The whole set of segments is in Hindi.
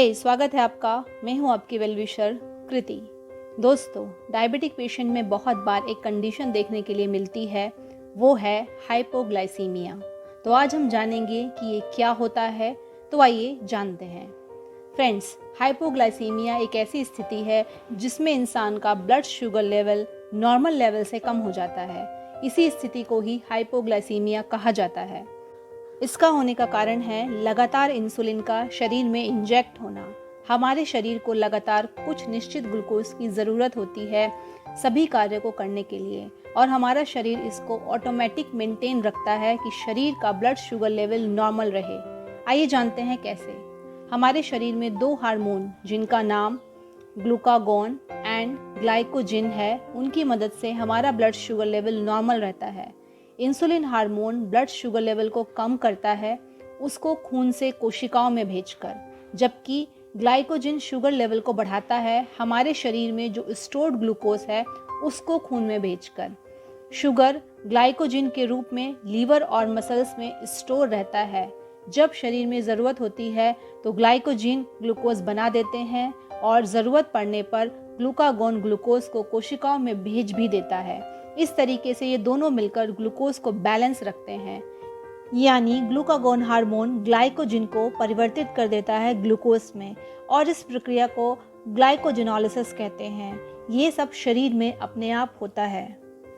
स्वागत है आपका। मैं हूं आपकी वेलविशर कृति। दोस्तों, डायबिटिक पेशेंट में बहुत बार एक कंडीशन देखने के लिए मिलती है, वो है हाइपोग्लाइसीमिया। तो आज हम जानेंगे कि ये क्या होता है। तो आइए जानते हैं। फ्रेंड्स, हाइपोग्लाइसीमिया एक ऐसी स्थिति है जिसमें इंसान का blood sugar level normal level से कम हो जाता है। इसी स्थिति को ही हाइपोग्लाइसीमिया कहा जाता है। इसका होने का कारण है लगातार इंसुलिन का शरीर में इंजेक्ट होना। हमारे शरीर को लगातार कुछ निश्चित ग्लूकोज की ज़रूरत होती है सभी कार्य को करने के लिए, और हमारा शरीर इसको ऑटोमेटिक मेंटेन रखता है कि शरीर का ब्लड शुगर लेवल नॉर्मल रहे। आइए जानते हैं कैसे। हमारे शरीर में दो हार्मोन जिनका नाम ग्लूकागॉन एंड ग्लाइकोजिन है, उनकी मदद से हमारा ब्लड शुगर लेवल नॉर्मल रहता है। Insulin hormone blood sugar level को कम करता है, उसको खून से कोशिकाओं में भेजकर, जबकि ग्लाइकोजिन शुगर लेवल को बढ़ाता है, हमारे शरीर में जो स्टोर्ड ग्लूकोज है उसको खून में भेजकर। शुगर ग्लाइकोजिन के रूप में लीवर और मसल्स में स्टोर रहता है। जब शरीर में ज़रूरत होती है तो ग्लाइकोजिन ग्लूकोज बना देते हैं और ज़रूरत पड़ने पर ग्लूकागॉन ग्लूकोज को कोशिकाओं में भेज भी देता है। इस तरीके से ये दोनों मिलकर ग्लूकोज को बैलेंस रखते हैं, यानी ग्लूकागॉन हार्मोन ग्लाइकोजिन को परिवर्तित कर देता है ग्लूकोज में, और इस प्रक्रिया को ग्लाइकोजिनोलिसिस कहते हैं। ये सब शरीर में अपने आप होता है।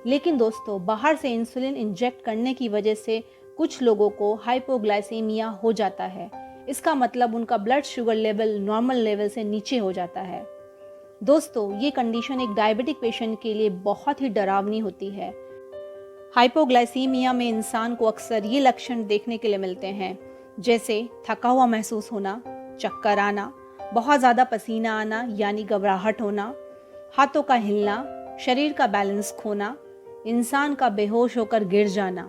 लेकिन दोस्तों, बाहर से इंसुलिन इंजेक्ट करने की वजह से कुछ लोगों को हाइपोग्लाइसीमिया हो जाता है। इसका मतलब उनका blood sugar level normal level से नीचे हो जाता है। दोस्तों, ये कंडीशन एक डायबिटिक पेशेंट के लिए बहुत ही डरावनी होती है। हाइपोग्लाइसीमिया में इंसान को अक्सर ये लक्षण देखने के लिए मिलते हैं, जैसे थका हुआ महसूस होना, चक्कर आना, बहुत ज़्यादा पसीना आना यानी घबराहट होना, हाथों का हिलना, शरीर का बैलेंस खोना, इंसान का बेहोश होकर गिर जाना।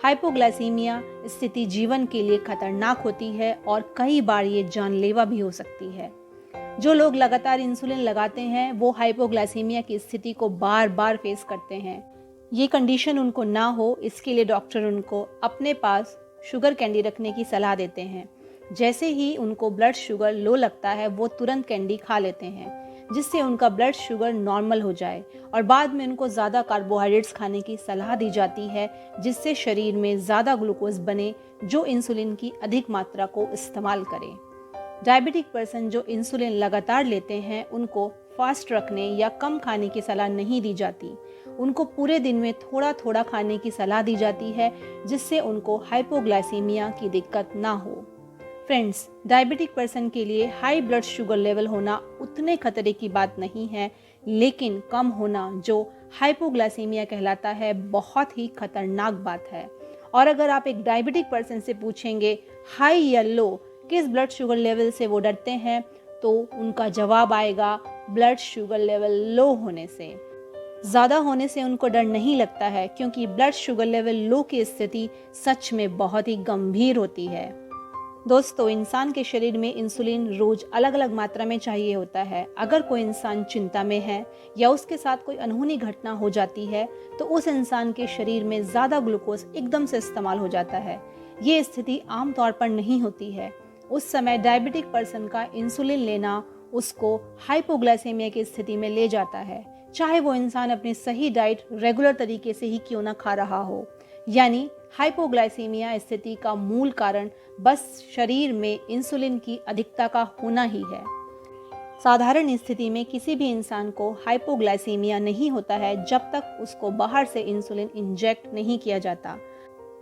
हाइपोग्लाइसीमिया स्थिति जीवन के लिए खतरनाक होती है और कई बार ये जानलेवा भी हो सकती है। जो लोग लगातार इंसुलिन लगाते हैं वो हाइपोग्लाइसीमिया की स्थिति को बार बार फेस करते हैं। ये कंडीशन उनको ना हो, इसके लिए डॉक्टर उनको अपने पास शुगर कैंडी रखने की सलाह देते हैं। जैसे ही उनको ब्लड शुगर लो लगता है वो तुरंत कैंडी खा लेते हैं, जिससे उनका ब्लड शुगर नॉर्मल हो जाए, और बाद में उनको ज़्यादा कार्बोहाइड्रेट्स खाने की सलाह दी जाती है, जिससे शरीर में ज़्यादा ग्लूकोज बने जो इंसुलिन की अधिक मात्रा को इस्तेमाल करे। डायबिटिक पर्सन जो इंसुलिन लगातार लेते हैं उनको फास्ट रखने या कम खाने की सलाह नहीं दी जाती। उनको पूरे दिन में थोड़ा थोड़ा खाने की सलाह दी जाती है, जिससे उनको हाइपोग्लाइसीमिया की दिक्कत ना हो। फ्रेंड्स, डायबिटिक पर्सन के लिए हाई ब्लड शुगर लेवल होना उतने खतरे की बात नहीं है, लेकिन कम होना जो हाइपोग्लाइसीमिया कहलाता है बहुत ही खतरनाक बात है। और अगर आप एक डायबिटिक पर्सन से पूछेंगे हाई या लो किस ब्लड शुगर लेवल से वो डरते हैं, तो उनका जवाब आएगा ब्लड शुगर लेवल लो होने से। ज़्यादा होने से उनको डर नहीं लगता है, क्योंकि ब्लड शुगर लेवल लो की स्थिति सच में बहुत ही गंभीर होती है। दोस्तों, इंसान के शरीर में इंसुलिन रोज अलग अलग मात्रा में चाहिए होता है। अगर कोई इंसान चिंता में है या उसके साथ कोई अनहोनी घटना हो जाती है तो उस इंसान के शरीर में ज़्यादा ग्लूकोज एकदम से इस्तेमाल हो जाता है। ये स्थिति आमतौर पर नहीं होती है। उस समय डायबिटिक पर्सन का इंसुलिन लेना उसको हाइपोग्लाइसेमिया की स्थिति में ले जाता है, चाहे वो इंसान अपनी सही डाइट रेगुलर तरीके से ही क्यों ना खा रहा हो। यानी हाइपोग्लाइसीमिया स्थिति का मूल कारण बस शरीर में इंसुलिन की अधिकता का होना ही है। साधारण स्थिति में किसी भी इंसान को हाइपोग्लाइसीमिया नहीं होता है जब तक उसको बाहर से इंसुलिन इंजेक्ट नहीं किया जाता।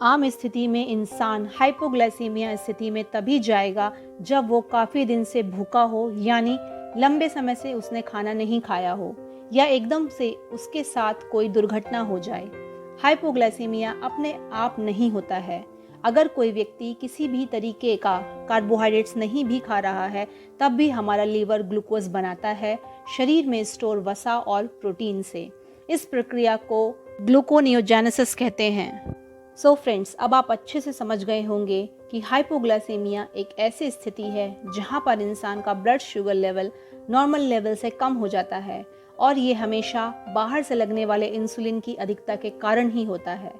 आम स्थिति में इंसान हाइपोग्लाइसीमिया स्थिति में तभी जाएगा जब वो काफ़ी दिन से भूखा हो, यानी लंबे समय से उसने खाना नहीं खाया हो, या एकदम से उसके साथ कोई दुर्घटना हो जाए। हाइपोग्लाइसीमिया अपने आप नहीं होता है। अगर कोई व्यक्ति किसी भी तरीके का कार्बोहाइड्रेट्स नहीं भी खा रहा है, तब भी हमारा लीवर ग्लूकोज बनाता है शरीर में स्टोर वसा और प्रोटीन से। इस प्रक्रिया को ग्लूकोनियोजेनेसिस कहते हैं। सो फ्रेंड्स, अब आप अच्छे से समझ गए होंगे कि हाइपोग्लाइसीमिया एक ऐसी स्थिति है जहां पर इंसान का blood sugar level normal level से कम हो जाता है, और ये हमेशा बाहर से लगने वाले इंसुलिन की अधिकता के कारण ही होता है।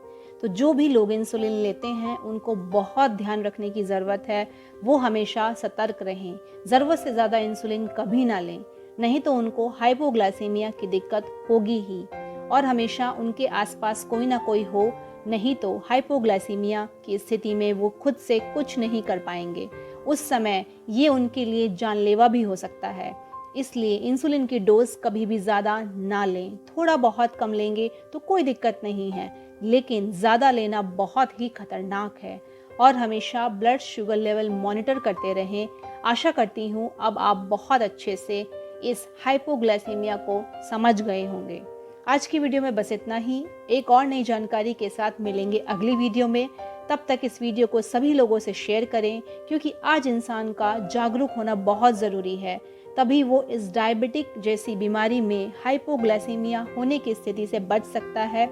तो जो भी लोग इंसुलिन लेते हैं उनको बहुत ध्यान रखने की ज़रूरत है। वो हमेशा सतर्क रहें, ज़रूरत से ज़्यादा इंसुलिन कभी ना लें, नहीं तो उनको हाइपोग्लाइसीमिया की दिक्कत होगी ही। और हमेशा उनके आसपास कोई ना कोई हो, नहीं तो हाइपोग्लाइसीमिया की स्थिति में वो खुद से कुछ नहीं कर पाएंगे। उस समय ये उनके लिए जानलेवा भी हो सकता है। इसलिए इंसुलिन की डोज कभी भी ज़्यादा ना लें। थोड़ा बहुत कम लेंगे तो कोई दिक्कत नहीं है, लेकिन ज़्यादा लेना बहुत ही खतरनाक है। और हमेशा ब्लड शुगर लेवल मॉनिटर करते रहें। आशा करती हूँ अब आप बहुत अच्छे से इस हाइपोग्लाइसीमिया को समझ गए होंगे। आज की वीडियो में बस इतना ही। एक और नई जानकारी के साथ मिलेंगे अगली वीडियो में। तब तक इस वीडियो को सभी लोगों से शेयर करें, क्योंकि आज इंसान का जागरूक होना बहुत ज़रूरी है। तभी वो इस डायबिटिक जैसी बीमारी में, हाइपोग्लाइसीमिया होने की स्थिति से बच सकता है,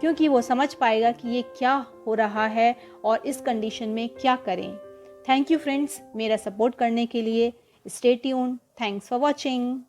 क्योंकि वो समझ पाएगा कि ये क्या हो रहा है और इस कंडीशन में क्या करें। थैंक यू फ्रेंड्स, मेरा सपोर्ट करने के लिए। Stay tuned. Thanks for watching.